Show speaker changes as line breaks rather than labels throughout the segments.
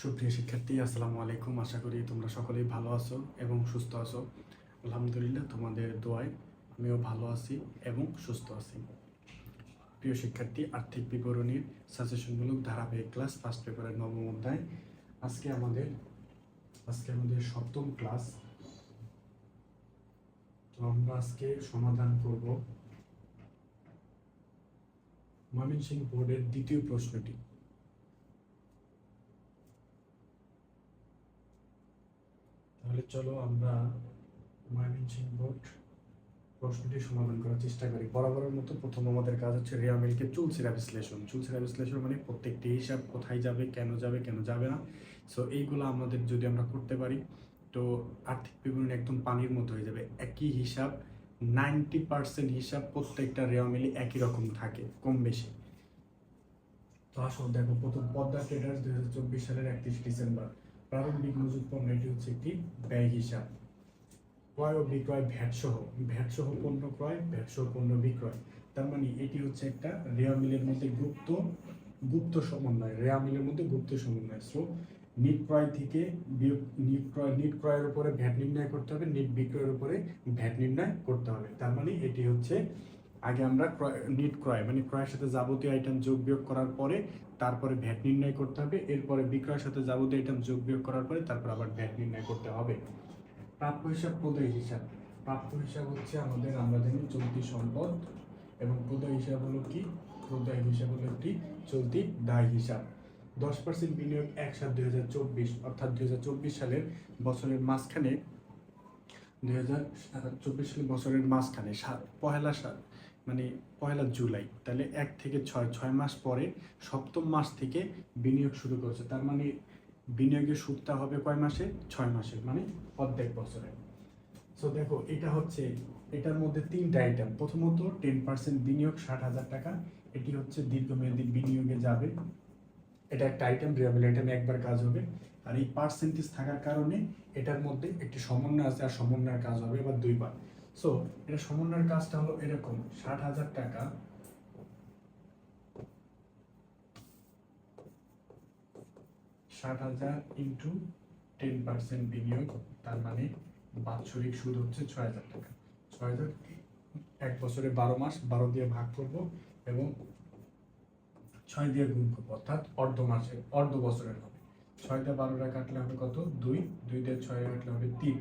সুপ্রিয় শিক্ষার্থী, আসসালামু আলাইকুম। আশা করি তোমরা সকলেই ভালো আছো এবং সুস্থ আছো। আলহামদুলিল্লাহ, তোমাদের দোয়ায় আমিও ভালো আছি এবং সুস্থ আছি। প্রিয় শিক্ষার্থী, আর্থিক বিবরণীর সাজেশনমূলক ধারাবাহিক ক্লাস ফার্স্ট পেপারের নবম অধ্যায়। আজকে আমাদের সপ্তম ক্লাস। তো আমরা আজকে সমাধান করব ময়মনসিংহ বোর্ডের দ্বিতীয় প্রশ্নটি। তাহলে চলো আমরা ময়মনসিংহ বোর্ড প্রশ্নটি সমাধান করার চেষ্টা করি। বরাবরের মতো প্রথম আমাদের কাজ হচ্ছে রেয়া মিল্কের চুলচেরা বিশ্লেষণ। চুলচেরা বিশ্লেষণ মানে প্রত্যেকটি হিসাব কোথায় যাবে, কেন যাবে না। সো এইগুলো আমাদের যদি আমরা করতে পারি তো আর্থিক বিবরণী একদম পানির মতো হয়ে যাবে। একই হিসাব 90% হিসাব প্রত্যেকটা রেয়া মিলে একই রকম থাকে, কম বেশি। তো আসলে দেখো, প্রথম পদ্মা ট্রেডার্স 2024 সালের 31 ডিসেম্বর। প্রারম্ভিক মজুদ পণ্য, এটি হচ্ছে একটি ব্যয় হিসাব। ক্রয় ও বিক্রয় ভ্যাট সহ পণ্য ক্রয়, ভ্যাট সহ পণ্য বিক্রয়। তার মানে এটি হচ্ছে একটা রেয়া মিলের মধ্যে গুপ্ত সমন্বয়। রেয়া মিলের মধ্যে গুপ্ত সমন্বয়। সো নিট ক্রয় থেকে নিট ক্রয়ের উপরে ভ্যাট নির্ণয় করতে হবে, নিট বিক্রয়ের উপরে ভ্যাট নির্ণয় করতে হবে। তার মানে এটি হচ্ছে আগে আমরা নিট ক্রয় মানে ক্রয়ের সাথে যাবতীয় আইটেম যোগ বিয়োগ করার পরে তারপরে ভ্যাট নির্ণয় করতে হবে। এরপরে বিক্রয়ের সাথে যাবতীয় আইটেম যোগ বিয়োগ করার পরে তারপর আবার ভ্যাট নির্ণয় করতে হবে। প্রাপ্য হিসাব, প্রদেয় হিসাব। প্রাপ্য হিসাব হচ্ছে আমরা জানি চলতি সম্পদ, এবং প্রদেয় হিসাব হলো কি? প্রদেয় হিসাব হলো একটি চলতি দায় হিসাব। 10% বিনিয়োগ 1/7/2024, অর্থাৎ 2024 সালের বছরের মাঝখানে 2024 সালের বছরের মাঝখানে পয়লা জুলাই, তাহলে 1 থেকে 6 মাস পরে সপ্তম মাস থেকে বিনিয়োগ শুরু করছে। তার মানে বিনিয়োগের সুদটা হবে কয় মাসে? 6 মাসের, মানে অর্ধেক বছরে। সো দেখো, এটার মধ্যে 3টা আইটেম। প্রথমত 10% বিনিয়োগ 60,000 টাকা, এটি হচ্ছে দীর্ঘমেয়াদী বিনিয়োগে যাবে। এটা একটা আইটেম, রিয়াবিল আইটেমে একবার কাজ হবে। আর এই পার্সেন্টেজ থাকার কারণে এটার মধ্যে একটি সমন্বয় আছে, আর সমন্বয়ের কাজ হবে এবার 2বার। সো এটা সমন্বয়ের কাজটা হলো এরকম: 60,000 টাকা 60,000 ইন্টু 10% বিনিয়োগ, তার মানে বাৎসরিক সুদ হচ্ছে 6,000 টাকা। 6,000 এক বছরে 12 মাস, 12 দিয়ে ভাগ করব এবং 6 দিয়ে গুণ করবো, অর্থাৎ অর্ধ বছরের হবে। 6 দিয়ে 12 কাটলে হবে কত? 2 দিয়ে 6 কাটলে হবে 3।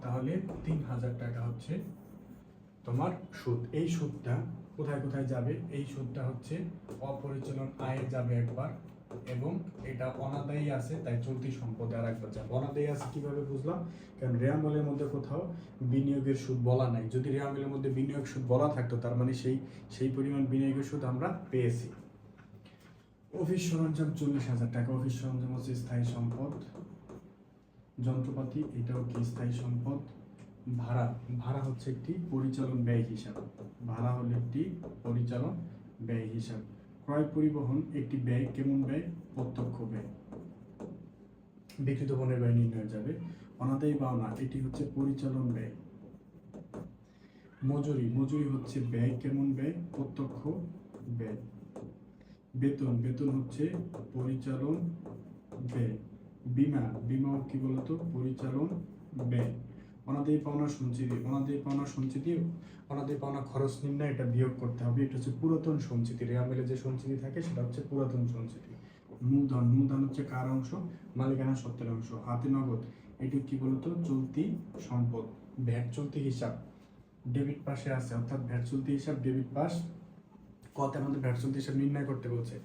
তাহলে 3,000 টাকা হচ্ছে তোমার সুদ। এই সুদটা কোথায় কোথায় যাবে? এই সুদটা হচ্ছে অপরিচালন আয়ে যাবে একবার, এবং এটা অনাদায়ী আছে, তাই চলতি সম্পদে আর একবার যাবে। অনাদায়ী আছে কিভাবে বুঝলাম? কারণ রেয়ামিলের মধ্যে কোথাও বিনিয়োগের সুদ বলা নাই। যদি রেয়ামিলের মধ্যে বিনিয়োগ সুদ বলা থাকতো, তার মানে সেই পরিমাণ বিনিয়োগের সুদ আমরা পেয়েছি। অফিস সরঞ্জাম 40,000 টাকা। অফিস সরঞ্জাম হচ্ছে স্থায়ী সম্পদ। যন্ত্রপাতি, এটাও কি স্থায়ী সম্পদ। ভাড়া হচ্ছে একটি পরিচালন ব্যয় হিসাব। ভাড়া হলো একটি পরিচালন ব্যয় হিসাব। ক্রয় পরিবহন একটি ব্যয়। কেমন ব্যয়? প্রত্যক্ষ ব্যয়। বিক্রিত পণ্যের ব্যয় নির্ণয় যাবে। অনাদায়ী পাওনা, এটি হচ্ছে পরিচালন ব্যয়। মজুরি হচ্ছে ব্যয়। কেমন ব্যয়? প্রত্যক্ষ ব্যয়। বেতন হচ্ছে পরিচালন ব্যয়। বিমা কি বলতো? পরিচালন ব্যয়। অনাদায়ী পাওনা সঞ্চিতি। অনাদায়ী পাওনা খরচ নির্ণয়, এটা বিয়োগ করতে হবে। এটা হচ্ছে পুরাতন সঞ্চিতি। রেয়ামিলে যে সঞ্চিতি থাকে সেটা হচ্ছে পুরাতন সঞ্চিতি। মূলধন হচ্ছে কার অংশ? মালিকানা সত্ত্বের অংশ। হাতে নগদ, এটি কি বলতো? চলতি সম্পদ। ভ্যাট চলতি হিসাব ডেবিট পাশে আছে, অর্থাৎ ভ্যাট চলতি হিসাব ডেবিট পাশ। কত আমাদের ভ্যাট চলতি হিসাব নির্ণয় করতে বলছে।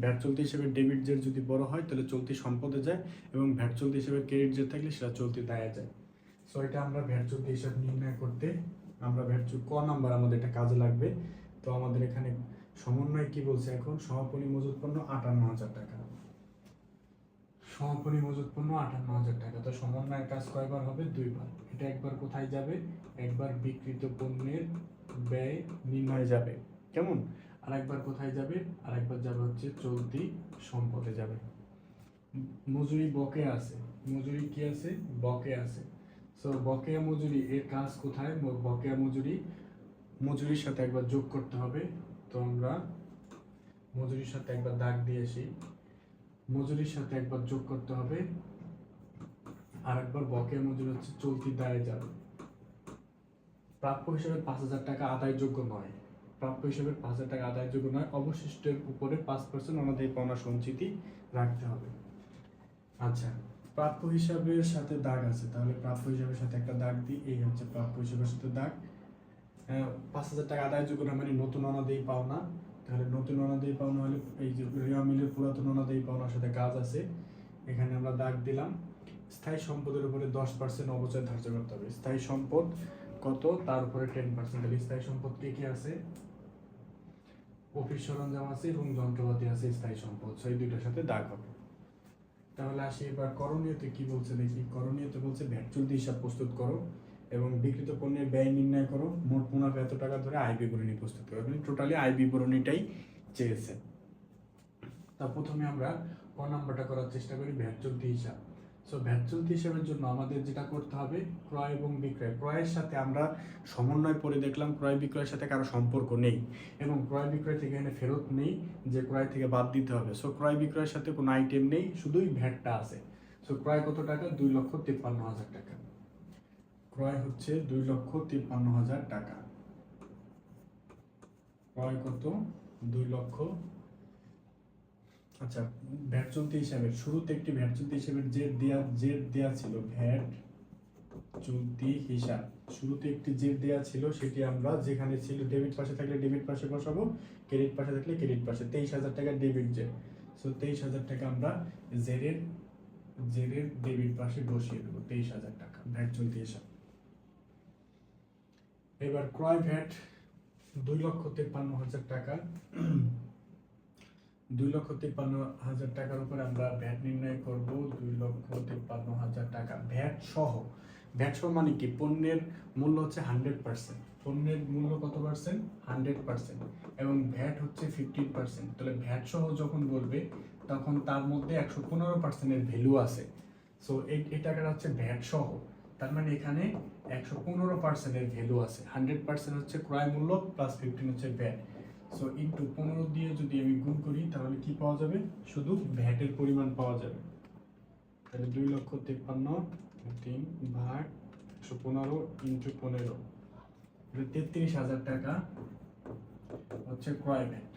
ভ্যাট চলতি হিসাবে ডেবিট জের যদি বড় হয় তাহলে চলতি সম্পদে যায়, এবং ভ্যাট চলতি হিসাবে ক্রেডিট জের থাকলে সেটা চলতি দায়ে যায়। সো এটা আমরা ভ্যাট চলতি হিসাব নির্ণয় করতে আমরা ক নাম্বার আমাদের এটা কাজে লাগবে। তো আমাদের এখানে সমন্বয় কি বলছে এখন? সমাপনী মজুদ পণ্য 58,000 টাকা। সমাপনী মজুদ পণ্য 58,000 টাকা। তো সমন্বয়ের কাজ কয়বার হবে? 2বার। এটা একবার কোথায় যাবে? একবার বিক্রিত পণ্যের ব্যয় নির্ণয় যাবে। কেমন? আর একবার কোথায় যাবে? আর একবার যাবে হচ্ছে চলতি সম্পদে যাবে। মজুরি বকেয়া আছে। মজুরি কি আছে? বকেয়া আছে। সো বকেয়া মজুরি এর কাজ কোথায়? বকেয়া মজুরির সাথে একবার যোগ করতে হবে। তো আমরা মজুরির সাথে একবার দাগ দিয়ে আসি। মজুরির সাথে একবার যোগ করতে হবে, আর একবার বকেয়া মজুরি হচ্ছে চলতি দায়ে যাবে। প্রাপ্য হিসেবে 5,000 টাকা আদায়যোগ্য নয়, প্রাপ্য হিসেবে 5,000 টাকা আদায়যোগ্য নয়, অবশিষ্টের উপরে 5% অনাদায়ী পাওনা সঞ্চিতি রাখতে হবে। আচ্ছা, প্রাপ্য হিসাবের সাথে দাগ আছে, তাহলে প্রাপ্য হিসাবের সাথে একটা দাগ দিই। এই হচ্ছে প্রাপ্য হিসাবের সাথে দাগ। 5,000 টাকা আদায়যোগ্য না মানে নতুন অনাদায়ী পাওনা। তাহলে নতুন অনাদায়ী পাওনা হলে এই যে রিয়া মিলের পুরাতন অনাদায়ী পাওনার সাথে কাজ আছে, এখানে আমরা দাগ দিলাম। স্থায়ী সম্পদের উপরে 10% অবচয় ধার্য করতে হবে। স্থায়ী সম্পদ কত, তার উপরে 10%। তাহলে স্থায়ী সম্পদ কি কি আছে? অফিস সরঞ্জাম আছে এবং যন্ত্রপাতি আছে স্থায়ী সম্পদ, সেই দুইটার সাথে দাগ হবে। তাহলে আসি এবার করণীয়তে কি বলছে দেখি। করণীয়তে বলছে ভ্যাট চলতি হিসাব প্রস্তুত করো এবং বিক্রিত পণ্যের ব্যয় নির্ণয় করো, মোট মুনাফা এত টাকা ধরে আয় বিবরণী প্রস্তুত করো। মানে টোটালি আয় বিবরণীটাই চেয়েছে। তা প্রথমে আমরা ক নাম্বারটা করার চেষ্টা করি, ভ্যাট চলতি হিসাব। সো ভ্যাট চলতি হিসাবের জন্য আমাদের যেটা করতে হবে, ক্রয় এবং বিক্রয়। ক্রয়ের সাথে আমরা সমন্বয় করে দেখলাম ক্রয় বিক্রয়ের সাথে কারো সম্পর্ক নেই এবং ক্রয় বিক্রয় থেকে এখানে ফেরত নেই যে ক্রয় থেকে বাদ দিতে হবে। সো ক্রয় বিক্রয়ের সাথে কোনো আইটেম নেই, শুধুই ভ্যাটটা আছে। সো ক্রয় কত টাকা? 2,53,000 টাকা। ক্রয় হচ্ছে 2,53,000 টাকা। ক্রয় কত? 2,00,000। আচ্ছা, ভ্যাট চলতি হিসাবের শুরুতে একটি ভ্যাট চলতি হিসাবের জেড দেয়া ছিল। ভ্যাট চলতি হিসাব শুরুতে একটি জেড দেয়া ছিল, সেটি আমরা যেখানে ছিল ডেবিট পাশে থাকলে ডেবিট পাশে বসাবো, ক্রেডিট পাশে থাকলে ক্রেডিট পাশে। 23,000 টাকা ডেবিট জেড। সো 23,000 টাকা আমরা জেডের ডেবিট পাশে বসিয়ে দেবো। 23,000 টাকা ভ্যাট চলতি হিসাব। এবার ক্রয় ভ্যাট 2,53,000 টাকা। 2,53,000 টাকার উপরে আমরা ভ্যাট নির্ণয় করব। 2,53,000 টাকা ভ্যাট সহ। ভ্যাট সহ মানে কি? পণ্যের মূল্য হচ্ছে 100%। পণ্যের মূল্য কত পার্সেন্ট? 100%। এবং ভ্যাট হচ্ছে 15%। তাহলে ভ্যাট সহ যখন বলবে তখন তার মধ্যে 115%-এর ভ্যালু আছে। সো এই টাকাটা হচ্ছে ভ্যাট সহ। তার মানে এখানে 115%-এর ভ্যালু আছে। 100% হচ্ছে ক্রয় মূল্য প্লাস 15 হচ্ছে ভ্যাট। সো ইন্টু 15 দিয়ে যদি আমি গুণ করি তাহলে কি পাওয়া যাবে? শুধু ভ্যাটের পরিমাণ পাওয়া যাবে। তাহলে 2,53,000 ভাগ 115 ইন্টু 15, 33,000 টাকা হচ্ছে ক্রয় ভ্যাট।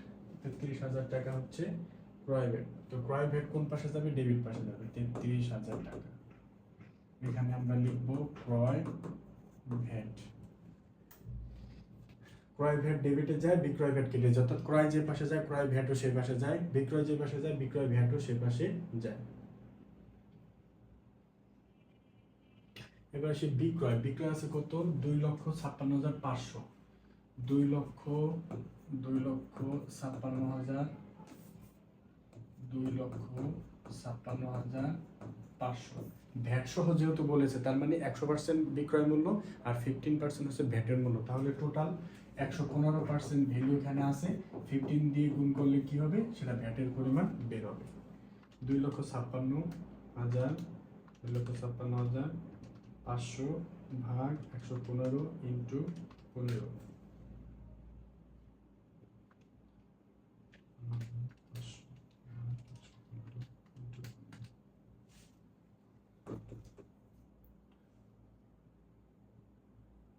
33,000 টাকা হচ্ছে ক্রয় ভ্যাট। তো ক্রয় ভ্যাট কোন পাশে যাবে? ডেবিট পাশে যাবে। 33,000 টাকা। এখানে আমরা লিখব ক্রয় ভ্যাট। ক্রয় ভ্যাট ডেবিটে যায়, বিক্রয় ভ্যাট কেটে যায়। অর্থাৎ ক্রয় যে পাশে যায় ক্রয় ভ্যাটও সেই পাশে যায়, বিক্রয় যে পাশে যায় বিক্রয় ভ্যাটও সেই পাশে যায়। এবার আসি বিক্রয়। বিক্রয় আছে কত? 2,56,500। 2,56,500। ভ্যাট সহ যেহেতু বলেছে তার মানে 100% বিক্রয় মূল্য আর 15% হচ্ছে ভ্যাটের মূল্য। তাহলে টোটাল 115% ভ্যালু এখানে আছে। 15 দিয়ে গুণ করলে কি হবে? সেটা ভ্যাটের পরিমাণ বের হবে। 2,56,500 ভাগ 115 ইন্টু 15।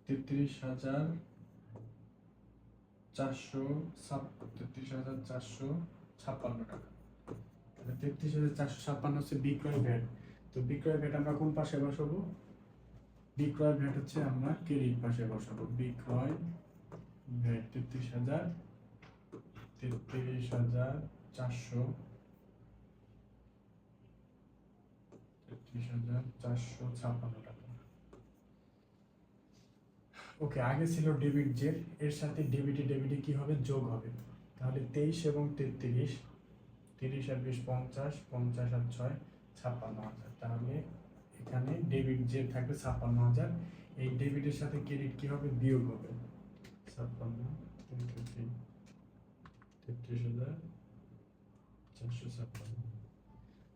তেত্রিশ হাজার 456 টাকা। 33,456 হচ্ছে বিক্রয় ভ্যাট। তো বিক্রয় ভ্যাট আমরা কোন পাশে বসাবো? বিক্রয় ভ্যাট হচ্ছে আমরা ক্রেডিট পাশে বসাবো। বিক্রয় ভ্যাট 33,456 টাকা। ওকে, আগে ছিল ডেবিট জেড, এর সাথে ডেবিটে কি হবে? যোগ হবে। তাহলে 23 এবং 33, 30 আর 20 50, 50 আর 6 56,000। তাহলে এখানে ডেবিট জেড থাকবে 56,000। এই ডেবিটের সাথে ক্রেডিট কি হবে? বিয়োগ হবে। 56 33,456।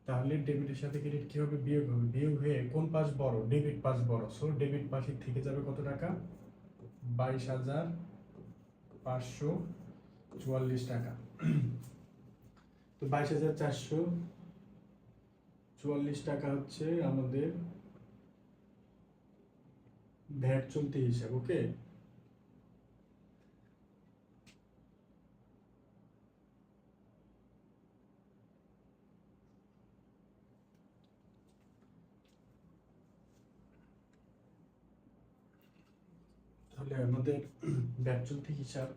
তাহলে ডেবিটের সাথে ক্রেডিট কি হবে? বিয়োগ হবে। বিয়োগ হয়ে কোন পাশ বড়? ডেবিট পাশ বড়। সো ডেবিট পাশে থেকে যাবে কত টাকা? 22,544 টাকা। তো 22,444 44 টাকা হচ্ছে আমাদের ভ্যাট চলতি হিসাব। ওকে, তাহলে আমাদের ভ্যাট চলতি হিসাব,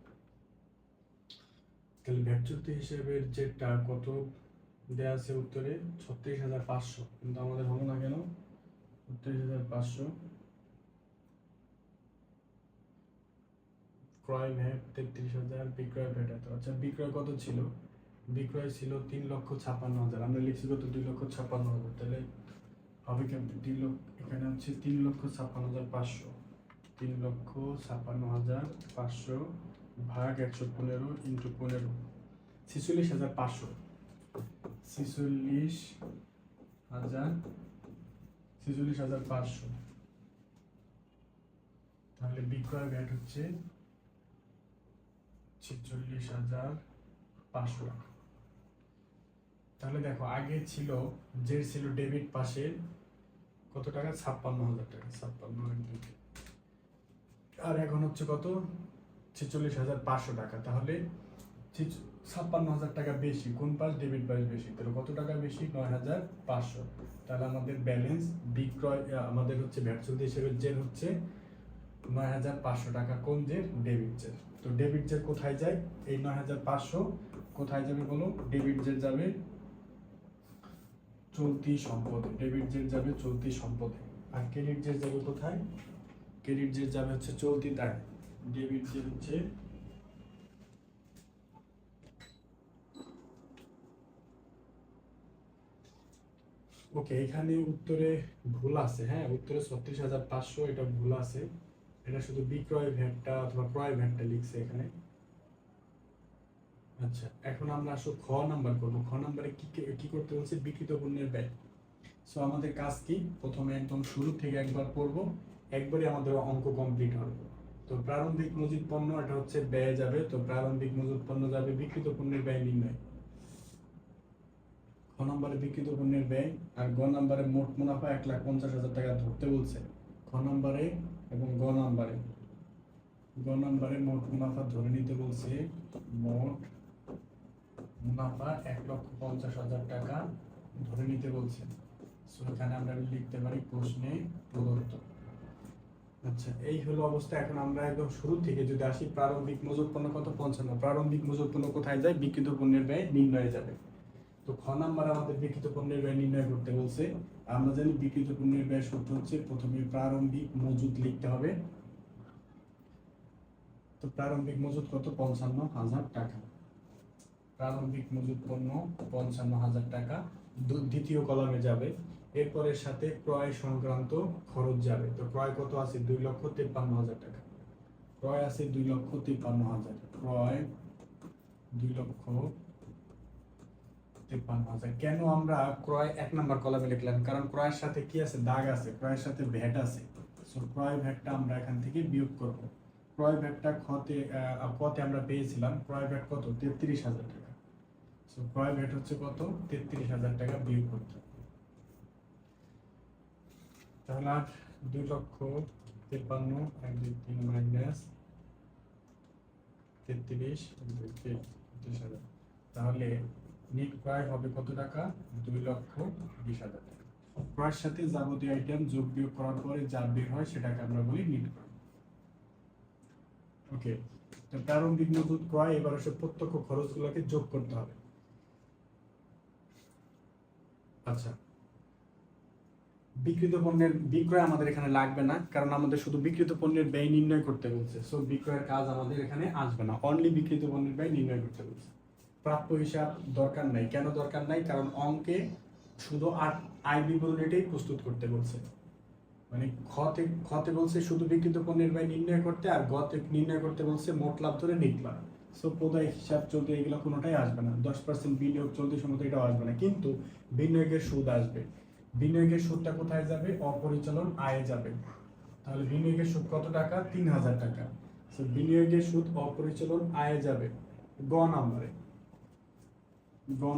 তাহলে ভ্যাট চলতি হিসাবের যেটা কত দেয়া আছে উত্তরে 36,500, কিন্তু আমাদের হলো না কেন? 36,500 ক্রয় ভ্যাট 33,000, বিক্রয় ভ্যাট এত। আচ্ছা, বিক্রয় কত ছিল? বিক্রয় ছিল 3,56,000, আমরা লিখছি কত? 2,56,000। তাহলে হবে কেমন? 3 লক্ষ, এখানে হচ্ছে 3,56,500, 3,56,500 ভাগ 115 ইন্টু 15, 46,500, 46,500। তাহলে বিক্রয় ভ্যাট হচ্ছে 46,500 টাকা। তাহলে দেখো, আগে ছিল যে ছিল ডেবিট পাশে কত টাকা? 56,000 টাকা, 56,000, আর এখন হচ্ছে কত? 46,500 টাকা। তাহলে 56,000 টাকা বেশি, কোন পাশ? ডেবিট পাশ বেশি। তাহলে কত টাকা বেশি? 9,500। তাহলে আমাদের ব্যালেন্স বিক্রয় আমাদের হচ্ছে ভ্যাট চলতি হিসেবে জের হচ্ছে 9,500 টাকা। কোন জের? ডেবিট জের। তো ডেবিট জের কোথায় যায়? এই 9,500 কোথায় যাবে বলো? ডেবিট জের যাবে চলতি সম্পদে, ডেবিট জের যাবে চলতি সম্পদে। আর ক্রেডিট জের যাবে কোথায়? ক্রেডিট জের যাবে হচ্ছে চলতি দায়। ডেবিট জের হচ্ছে ওকে, এখানে উত্তরে ভুল আছে। হ্যাঁ, উত্তরে 36,500 এটা ভুল আছে। এটা শুধু বিক্রয় ভ্যাটটা অথবা ক্রয় ভ্যাটটা লিখছে এখানে। আচ্ছা, এখন আমরা আসলে খ নাম্বার করবো। খ নাম্বারে কি করতে বলছে? বিক্রিত পণ্যের ব্যয়। সো আমাদের কাজ কি? প্রথমে একদম শুরু থেকে একবার পড়বো, একবারে আমাদের অঙ্ক কমপ্লিট হবে। তো প্রারম্ভিক মজুত পণ্য, এটা হচ্ছে ব্যয় যাবে। তো প্রারম্ভিক মজুত পণ্য যাবে বিক্রিত পণ্যের ব্যয় নির্ণয়। খ নম্বরে বিক্রিত পণ্যের ব্যয়, আর গ নম্বরে মোট মুনাফা 1,50,000 টাকা ধরতে বলছে। খ নম্বরে এবং গ নম্বরে মোট মুনাফা ধরে নিতে বলছে। মোট মুনাফা 1,50,000 টাকা ধরে নিতে বলছে। সো এখানে আমরা লিখতে পারি প্রশ্নে প্রদত্ত। আচ্ছা, এই হলো অবস্থা। এখন আমরা একদম শুরু থেকে যদি আসি, প্রারম্ভিক মজুত পণ্য কত? 55। প্রারম্ভিক মজুত পণ্য কোথায় যায়? বিক্রিত পণ্যের ব্যয় নির্ণয়ে যাবে। তো খ নাম্বার আমাদের বিক্রিত পণ্যের ব্যয় নির্ণয় করতে বলছে। আমরা জানি বিক্রিত পণ্যের ব্যয় সূত্র হচ্ছে প্রথমে প্রারম্ভিক মজুত লিখতে হবে। তো প্রারম্ভিক মজুত কত? 55,000 টাকা। প্রারম্ভিক মজুত পণ্য 55,000 টাকা দ্বিতীয় কলামে যাবে। এরপরের সাথে ক্রয় সংক্রান্ত খরচ যাবে। তো ক্রয় কত আছে? 2,53,000 টাকা। ক্রয় আছে 2,53,000। ক্রয় 2,53,000। কেন আমরা ক্রয় 1 নাম্বার কলামে লিখলাম? কারণ ক্রয়ের সাথে কি আছে? দাগ আছে। ক্রয়ের সাথে ভ্যাট আছে। সো ক্রয় ভ্যাটটা আমরা এখান থেকে বিয়োগ করব। ক্রয় ভ্যাটটা কতে আমরা পেয়েছিলাম ক্রয় ভ্যাট কত? 33,000 টাকা। সো ক্রয় ভ্যাট হচ্ছে কত? 33,000 টাকা বিয়োগ করতে হবে। তাহলে আর 2,53,000 1 2 3 মাইনাস 33,000। তাহলে নিট ক্রয় হবে কত টাকা? 2,20,000 টাকা। ক্রয়ের সাথে যাবতীয় আইটেম যোগ বিয়োগ করার পরে যা বের হয় সেটাকে আমরা বলি নিট ক্রয়। ওকে, তো প্রারম্ভিক মজুত ক্রয়, এবার হচ্ছে প্রত্যক্ষ খরচগুলোকে যোগ করতে হবে। আচ্ছা, বিক্রিত পণ্যের বিক্রয় আমাদের এখানে লাগবে না, কারণ আমাদের শুধু বিক্রিত পণ্যের ব্যয় নির্ণয় করতে বলছে। সো বিক্রয়ের কাজ আমাদের এখানে আসবে না, অনলি বিক্রিত পণ্যের ব্যয় নির্ণয় করতে বলছে। প্রাপ্য হিসাব দরকার নাই। কেন দরকার নাই? কারণ অঙ্কে শুধু আয় বিবরণীটাই প্রস্তুত করতে বলছে। মানে খতে বলছে শুধু বিক্রিত পণ্যের ব্যয় নির্ণয় করতে, আর গতে নির্ণয় করতে বলছে মোট লাভ ধরে নিট লাভ। সো প্রদায় হিসাব চলতে এগুলো কোনোটাই আসবে না। 10% বিনিয়োগ চলতি সম্পদ এটাও আসবে না, কিন্তু বিনিয়োগের সুদ আসবে। বিনিয়োগের সুদটা কোথায় যাবে? অপরিচালন আয়ে যাবে। তাহলে বিনিয়োগের সুদ কত টাকা? 3,000 টাকা। সো বিনিয়োগের সুদ অপরিচালন আয়ে যাবে। গ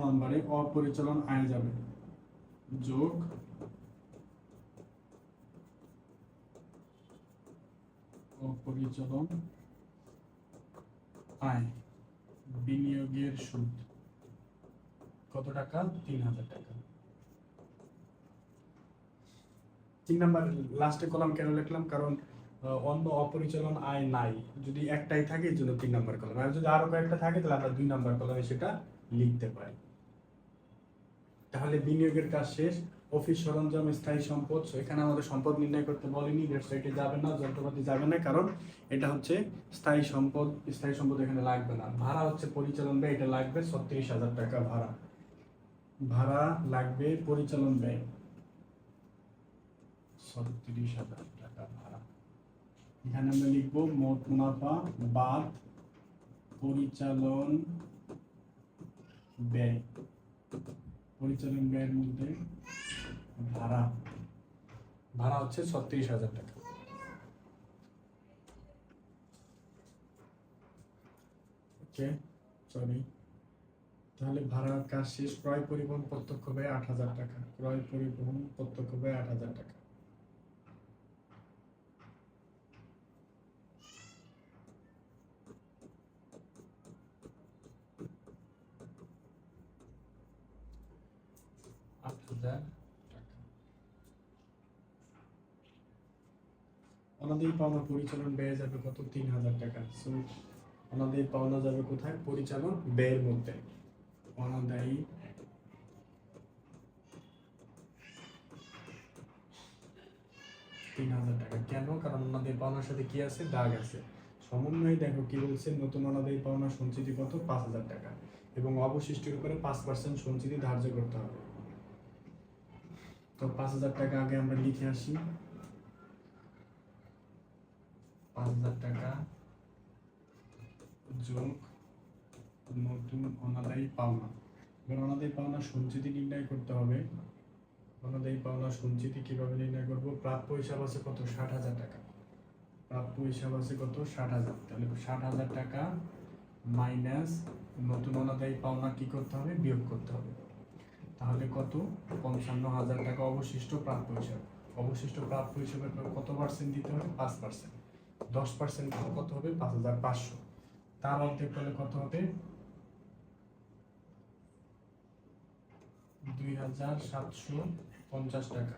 নম্বরে অপরিচালন আয়ে যাবে। যোগ অপরিচালন আয় বিনিয়োগের সুদ কত টাকা? 3000 টাকা। 3 নাম্বার লাস্টে কলাম কেন লিখলাম? কারণ অন্য অপরিচালন আয় নাই, যদি একটাই থাকে এর জন্য 3 নাম্বার কলাম, আর যদি আরো কয়েকটা থাকে তাহলে আমরা 2 নাম্বার কলামে সেটা লিখতে পারি। তাহলে বিনিয়োগের কাজ শেষ। অফিস সরঞ্জাম, স্থায়ী সম্পদ, এখানে আমাদের সম্পদ নির্ণয় করতে বলেনি, ওয়েবসাইটে যাবে না, যন্ত্রপাতি যাবে না, কারণ এটা হচ্ছে স্থায়ী সম্পদ। স্থায়ী সম্পদ এখানে লাগবে না। ভাড়া হচ্ছে পরিচালন ব্যয়, এটা লাগবে 36,000 টাকা ভাড়া। ভাড়া লাগবে, পরিচালন ব্যয় 36,000 টাকা ভাড়া। এখানে আমরা লিখব মোট মুনাফা বাদ পরিচালন ব্যয়। পরিচালন ব্যয়ের মধ্যে ভাড়া, ভাড়া হচ্ছে 36,000 টাকা। ওকে, সরি। তাহলে ভাড়ার কাজ শেষ। ক্রয় পরিবহন প্রত্যক্ষ ব্যয় 8,000 টাকা। ক্রয় পরিবহন প্রত্যক্ষ ব্যয় 8,000 টাকা। অনাদায়ী পাওনা পরিচালন ব্যয় যাবে কত? 3,000 টাকা। সো অনাদায়ী পাওনা যাবে কোথায়? পরিচালন ব্যয়ের মধ্যে। অনাদায়ী টাকা। কেন? কারণ অনাদায়ী পাওনার সাথে কি আছে? দাগ আছে। সমন্বয়ে দেখো কি বলছে, নতুন অনাদায়ী পাওনা সঞ্চিতি কত? 5,000 টাকা, এবং অবশিষ্টের উপরে 5% সঞ্চিতি ধার্য করতে হবে। তো 5,000 টাকা আগে আমরা লিখে আসি। 5,000 টাকা যোগ নতুন অনাদায়ী পাওনা। এবার অনাদায়ী পাওনা সঞ্চিতি নির্ণয় করতে হবে। অনাদায়ী পাওনা সঞ্চিতি কিভাবে নির্ণয় করব? প্রাপ্য হিসাব আছে কত? 60,000 টাকা। প্রাপ্য হিসাব আছে কত? 60,000। তাহলে 60,000 টাকা মাইনাস নতুন অনাদায়ী পাওনা কি করতে হবে? বিয়োগ করতে হবে। তাহলে কত? 55,000 টাকা অবশিষ্ট প্রাপ্য হিসাব। অবশিষ্ট প্রাপ্য হিসাবে কত পার্সেন্ট দিতে হবে? 5%। 10% কত হবে? 5,500। তার অর্ধেক করলে কত হবে? 2,750 টাকা।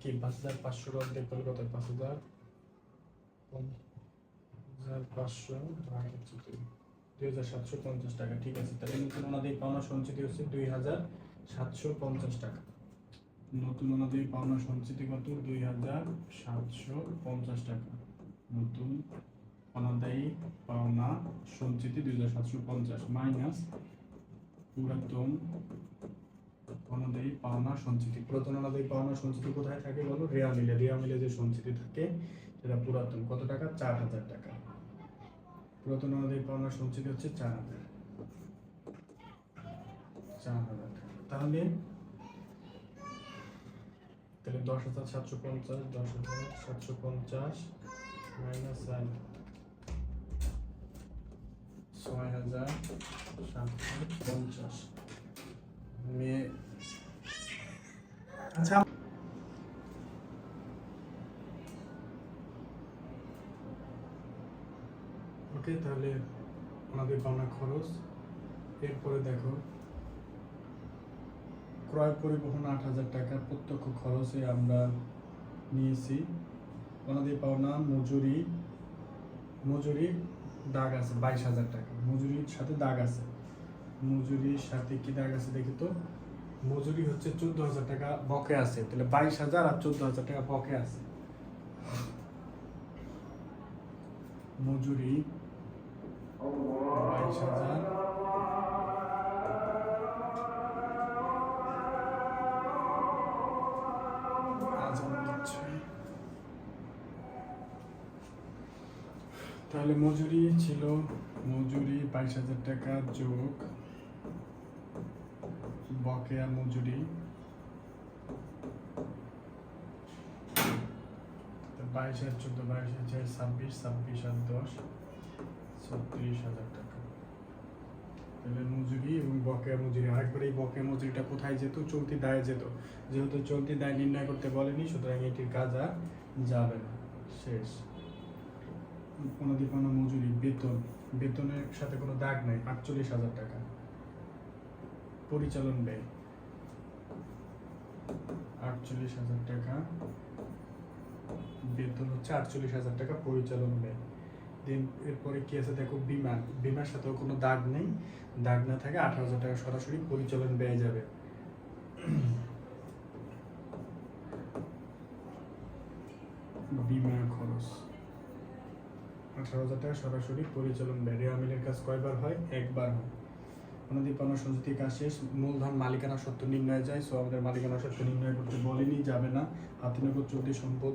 কি 5,500 অর্ধেক করলে কত? 5,500 2,750 টাকা। ঠিক আছে, তাহলে নতুন অনাদায়ী পাওনা সঞ্চিতি হচ্ছে 2,750 টাকা। নতুন অনাদায়ী পাওনা সঞ্চিতি কত? 2,750 টাকা। নতুন অনাদায়ী পাওনা সঞ্চিতি 2,750 মাইনাস পুরাতন অনাদায়ী পাওনা সঞ্চিতি। পুরাতন অনাদায়ী পাওনা সঞ্চিতি কোথায় থাকে বলো? রেয়া মিলে। রেয়া মিলে যে সঞ্চিতি থাকে সেটা পুরাতন। কত টাকা? 4,000 টাকা। পুরাতন অনাদায়ী পাওনা সঞ্চিতি হচ্ছে 4,000 টাকা। তাহলে 10,750 10,750 মাইনাস 6,750। আচ্ছা, ওকে, তাহলে আমাদের পাওনা খরচ। এরপরে দেখো ক্রয় পরিবহন 8,000 টাকা প্রত্যক্ষ খরচে আমরা নিয়েছি। ওনাদের পাওনা মজুরি, মজুরির দাগ আছে 22,000 টাকা। মজুরির সাথে দাগ আছে। মজুরির সাথে কি দাগ আছে দেখি তো? মজুরি হচ্ছে 14,000 টাকা বকে আছে। তাহলে 22,000 আর 14,000 টাকা বকে আছে। মজুরি 22,000 তাহলে মজুরি ছিল, মজুরি 22,000 টাকা যোগ বকেয়া মজুরি 22 আর 14 22 আর 26 26 আর 10 36,000 টাকা। তাহলে মজুরি এবং বকেয়া মজুরি। আরেকবার এই বকেয়া মজুরিটা কোথায় যেত? চলতি দায়ে যেত। যেহেতু চলতি দায় নির্ণয় করতে বলেনি, সুতরাং এটির কাজ আর যাবে না, শেষ। অনুদ্দীপনা মজুরি, বেতন, বেতনের সাথে কোনো দাগ নাই, 48,000 টাকা। পরিচালন ব্যয় 48,000 টাকা, বেতন হচ্ছে 48,000 টাকা পরিচালন ব্যয়। দেন এরপরে কি আছে দেখো, বিমা, বিমার সাথেও কোনো দাগ নেই, দাগ না থাকে 18,000 টাকা সরাসরি পরিচালন ব্যয় যাবে। বিমা খরচ 18,000 টাকা সরাসরি পরিচালন ব্যয়। রেওয়ামিলের কাজ কয়বার হয়? একবার হয়। অনুদ্দীপনা সঞ্চিতির কাজ শেষ। মূলধন মালিকানা সত্ত্ব নির্ণয় যায়, সো আমাদের মালিকানা সত্ত্ব নির্ণয় করতে বলেনি, যাবে না। হাতিনগর চলতি সম্পদ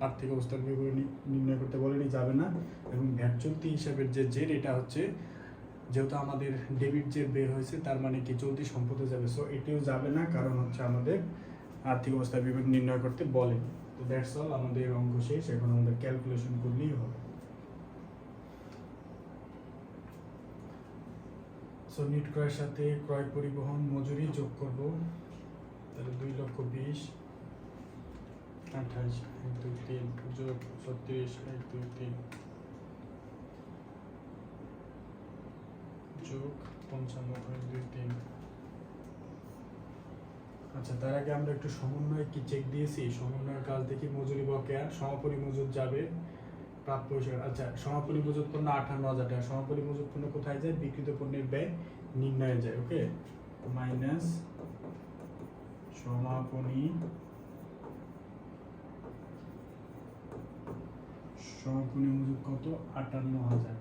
আর্থিক অবস্থার বিবরণী নির্ণয় করতে বলেনি, যাবে না। এবং ভ্যাট চলতি হিসাবের যে জের, এটা হচ্ছে যেহেতু আমাদের ডেবিট জের বের হয়েছে, তার মানে কি চলতি সম্পদে যাবে, সো এটিও যাবে না, কারণ হচ্ছে আমাদের আর্থিক অবস্থার বিবরণী নির্ণয় করতে বলেনি। তো দ্যাটস অল, আমাদের অঙ্ক শেষ। এখন আমাদের ক্যালকুলেশন করলেই হবে। সো নিট ক্রয়ের সাথে ক্রয় পরিবহন মজুরি যোগ করব, তাহলে 2,20,000, 28, 1, 2, 3 যোগ 36, 1, 2, 3 যোগ 55, 1, 2, 3। আচ্ছা, তার আগে আমরা একটু সমন্বয় কি চেক দিয়েছি, সমন্বয়ের কাজ দেখি। মজুরি বকেয়া, সমাপনী মজুদ যাবে প্রাপ্য হিসেবে। আচ্ছা, সমাপনী মজুদ পণ্য 58,000 টাকা। সমাপনী মজুদ পণ্য কোথায় যায়? বিক্রিত পণ্যের ব্যয় নির্ণয়ে যায়। ওকে, মাইনাস সমাপনী, সমাপনী মজুদ কত? 58,000।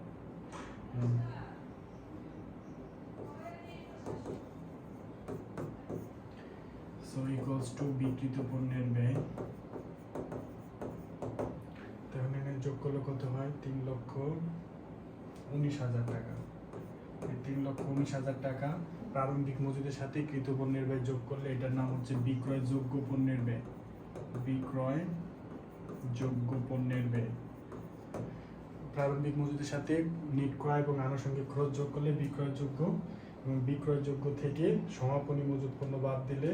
সো ইকুয়ালস টু বিক্রিত পণ্যের ব্যয়। তখন এখানে যোগ করলে কত হয়? 3,19,000 টাকা। এই 3,19,000 টাকা প্রারম্ভিক মজুদের সাথে কৃত পণ্যের ব্যয় যোগ করলে এটার নাম হচ্ছে বিক্রয় যোগ্য পণ্যের ব্যয়। বিক্রয় যোগ্য পণ্যের ব্যয়। প্রারম্ভিক মজুদের সাথে নিট ক্রয় এবং আনুষঙ্গিক খরচ যোগ করলে বিক্রয়যোগ্য, এবং বিক্রয়যোগ্য থেকে সমাপনী মজুদ পণ্য বাদ দিলে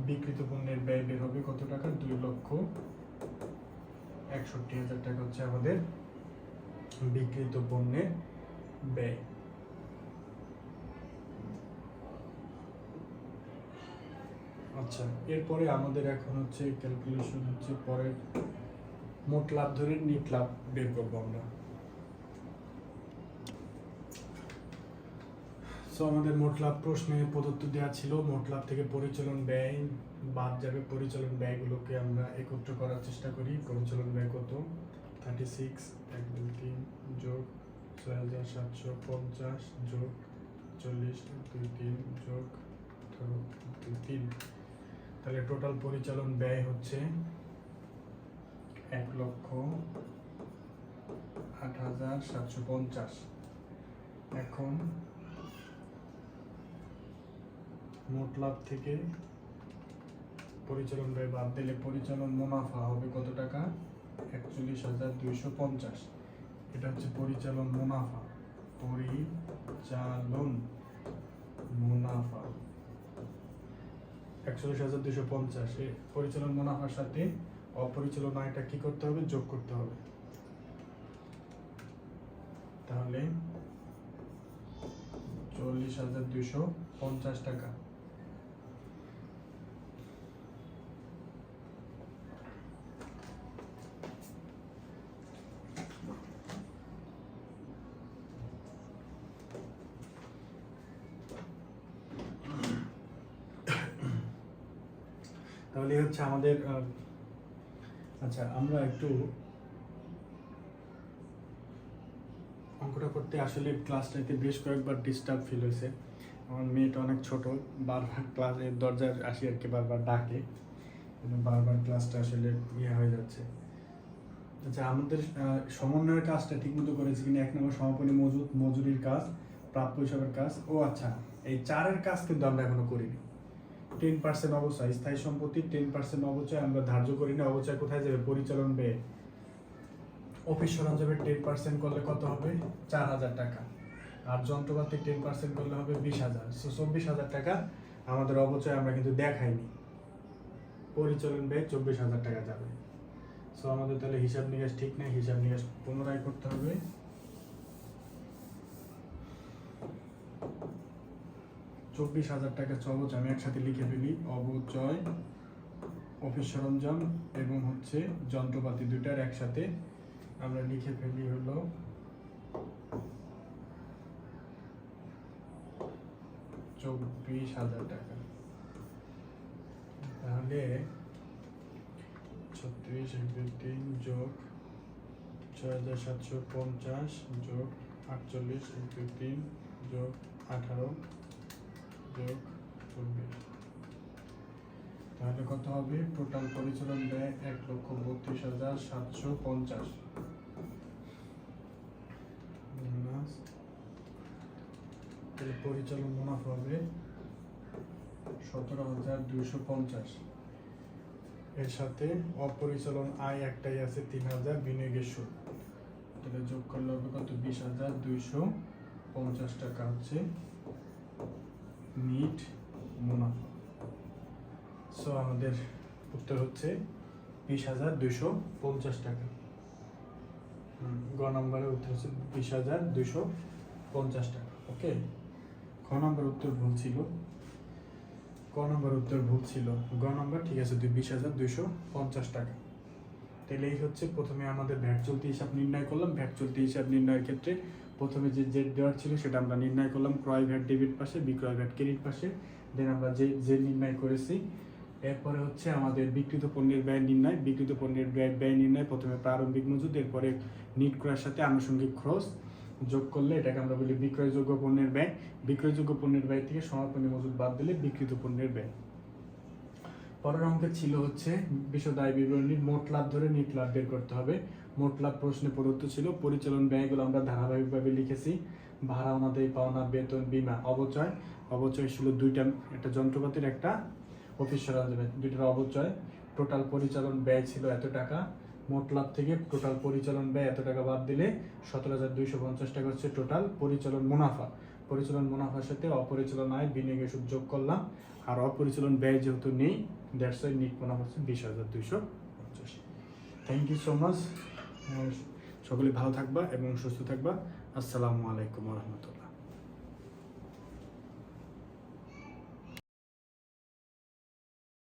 বিক্রিত পণ্যের ব্যয় বের হবে কত টাকা? 2,61,000 টাকা হচ্ছে আমাদের বিক্রিত পণ্যের ব্যয়। আচ্ছা, এরপরে আমাদের এখন হচ্ছে ক্যালকুলেশন হচ্ছে পরের মোট লাভ ধরে নিট লাভ বের করবো আমরা। সো আমাদের মোট লাভ প্রশ্নে প্রদত্ত দেওয়া ছিল, মোট লাভ থেকে পরিচালন ব্যয় বাদ যাবে। পরিচালন ব্যয়গুলোকে আমরা একত্র করার চেষ্টা করি। পরিচালন ব্যয় কত? 36, 1, 2, 3 যোগ 6,750 যোগ 40, 1, 2, 3 যোগ 18, 1, 2, 3। তাহলে টোটাল পরিচালন ব্যয় হচ্ছে 1,08,750। এখন মোট লাভ থেকে পরিচালন ব্যয় বাদ দিলে পরিচালন মুনাফা হবে কত টাকা? 41,250। এটা হচ্ছে পরিচালন মুনাফা। পরিচালন মুনাফা 41,250। পরিচালন মুনাফার সাথে অপরিচালন আয়টা কি করতে হবে? যোগ করতে হবে। তাহলে 40,250 টাকা। তাহলে হচ্ছে আমাদের আচ্ছা, আমরা একটু অঙ্কটা করতে আসলে ক্লাসটাতে বেশ কয়েকবার ডিস্টার্ব ফিল হয়েছে। আমার মেয়েটা অনেক ছোট, বারবার ক্লাসের দরজার আসি আর কি, বারবার ডাকে, বারবার ক্লাসটা আসলে হয়ে যাচ্ছে। আচ্ছা, আমাদের সমন্বয়ের কাজটা ঠিকমতো করেছি কিনা? 1 নম্বর সমাপনী মজুরির কাজ, প্রাপ্য হিসাবের কাজ। ও আচ্ছা, এই 4-এর কাজ কিন্তু আমরা এখনো করিনি। 10% অবচয়, স্থায়ী সম্পত্তি 10% অবচয় আমরা ধার্য করি না। অবচয় কোথায় যাবে? পরিচালন ব্যয়। অফিস সরঞ্জামের 10% করলে কত হবে? 4,000 টাকা। আর যন্ত্রপাতি 10% করলে হবে 20,000। সো 24,000 টাকা আমাদের অবচয় আমরা কিন্তু দেখাইনি। পরিচালন ব্যয় 24,000 টাকা যাবে। সো আমাদের তাহলে হিসাব নিকাশ ঠিক নেই, হিসাব নিকাশ পুনরায় করতে হবে। $24,000 টাকা অবচয় আমি একসাথে লিখে ফেলি। অবচয় অফিস সরঞ্জাম এবং হচ্ছে যন্ত্রপাতি দুইটার একসাথে আমরা লিখে ফেলি হলো 24,000 টাকা। তাহলে 36 যোগ 6,750 যোগ 48 যোগ 18 যোগ 24, তাহলে কত হবে? টোটাল পরিচালন ব্যয় 1,32,750 মাইনাস পরিচালন মুনাফা হবে 17,250। এর সাথে অপরিচালন আয় একটাই আছে 3,000 বিনিয়োগের সুদ, তাহলে যোগ করলে হবে কত? 20,250 টাকা হচ্ছে নিট মুনাফা। সো আমাদের উত্তর হচ্ছে 20,250 টাকা। গ নম্বরের উত্তর হচ্ছে 20,250 টাকা। ওকে, খ নম্বর উত্তর ভুল ছিল, ক নম্বর উত্তর ভুল ছিল, গ নম্বর ঠিক আছে 20,250 টাকা। তাহলে এই হচ্ছে প্রথমে আমাদের ভ্যাট চলতি হিসাব নির্ণয় করলাম। ভ্যাট চলতি হিসাব নির্ণয়ের ক্ষেত্রে প্রথমে যে জেড দেওয়ার ছিল সেটা আমরা নির্ণয় করলাম, ক্রয় ভ্যাট ডেবিট পাশে, বিক্রয় ভ্যাট ক্রেডিট পাশে। দেন আমরা যে নির্ণয় করেছি। এরপরে হচ্ছে আমাদের বিক্রিত পণ্যের ব্যয় নির্ণয়। বিক্রিত পণ্যের ব্যয় নির্ণয় প্রথমে প্রারম্ভিক মজুদ, এরপরে নিট ক্রয়ের সাথে আনুষঙ্গিক খরচ যোগ করলে এটাকে আমরা বলি বিক্রয়যোগ্য পণ্যের ব্যয়। বিক্রয়যোগ্য পণ্যের ব্যয় থেকে সমাপনী মজুদ বাদ দিলে বিক্রিত পণ্যের ব্যয়। পরের অঙ্কে ছিল হচ্ছে বিশদ আয় বিবরণীর মোট লাভ ধরে নিট লাভ বের করতে হবে। মোট লাভ প্রশ্নে প্রদত্ত ছিল। পরিচালন ব্যয়গুলো আমরা ধারাবাহিকভাবে লিখেছি। ভাড়া, অনাদায়ী পাওনা, বেতন, বীমা, অবচয়। অবচয় ছিল দুইটা, একটা যন্ত্রপাতির, একটা অফিস সরঞ্জামের, দুইটার অবচয়। টোটাল পরিচালন ব্যয় ছিল এত টাকা। মোট লাভ থেকে টোটাল পরিচালন ব্যয় এত টাকা বাদ দিলে 17,250 টাকা হচ্ছে টোটাল পরিচালন মুনাফা। পরিচালন মুনাফার সাথে অপরিচালন আয় বিনিয়োগের সুদ যোগ করলাম, আর অপরিচালন ব্যয় যেহেতু নেই, দ্যাটস ওয়াই নিট মুনাফা হচ্ছে 20,250। Thank you so much. সকলে ভালো থাকবা এবং সুস্থ থাকবা। আসসালামু আলাইকুম রহমতুল্লাহ।